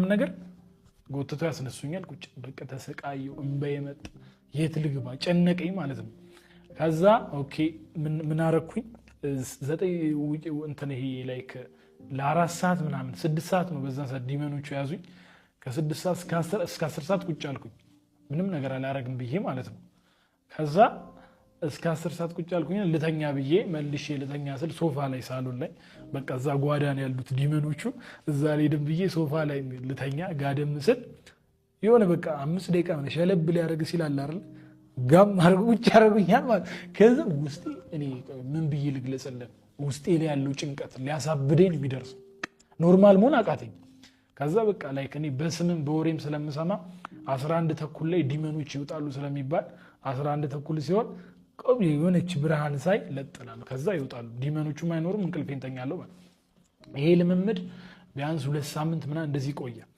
ምናምን ነገር ጎትቶ ያስነሱኛል ቁጭ በቃ ተሰቃየው እንበይ መጣ የት ልግባ ጨነቀኝ ማለት ነው ከዛ ኦኬ ምን አረኩኝ 9 እንትን ይሄ ላይክ ለ4 ሰዓት ምናምን 6 ሰዓት ነው በዛ ሰዓት ዲመኖቹ ያዙኝ ከ6 ሰዓት እስከ 10 ሰዓት ቁጭ አልኩኝ ምንም ነገር አላረግም ብዬ ማለት ነው ከዛ እስከ 10 ሰዓት ቁጭ አልኩኝ ልተኛ ብዬ መልሼ ልተኛ ስል ሶፋ ላይ ሳሎን ላይ በቃ እዛ ጓዳን ያሉት ዲመኖቹ እዛ ላይ ደም ብዬ ሶፋ ላይ ልተኛ ጋደም ስል የሆነ በቃ 5 ደቂቃ ማለት ሸለብ ሊያደርግ ሲላል አይደል ጋም አርጉ ቁጭ አረጉኛል ማለት ከዛ ውስጤ እኔ ምን ብዬ ልግለጽልህ ውስጤ ላይ ያለው ጭንቀት ሊያሳብደኝ የሚደርስ ኖርማል መሆን አቃተኝ ከዛ በቃ ላይክ እኔ በስምም በወሬም ስለምሰማ 11 ተኩል ላይ ዲመኖች ይወጣሉ ስለሚባል 11 ተኩል ሲሆን ቆም የሆነች ብርሃን ሳይ ለጥላሉ ከዛ ይወጣሉ ዲመኖቹ ማይኖርም እንቅልፌን ተኛለሁ ማለት ይሄ ልምምድ ቢያንስ 2 ሳምንት ምና እንደዚህ ቆየ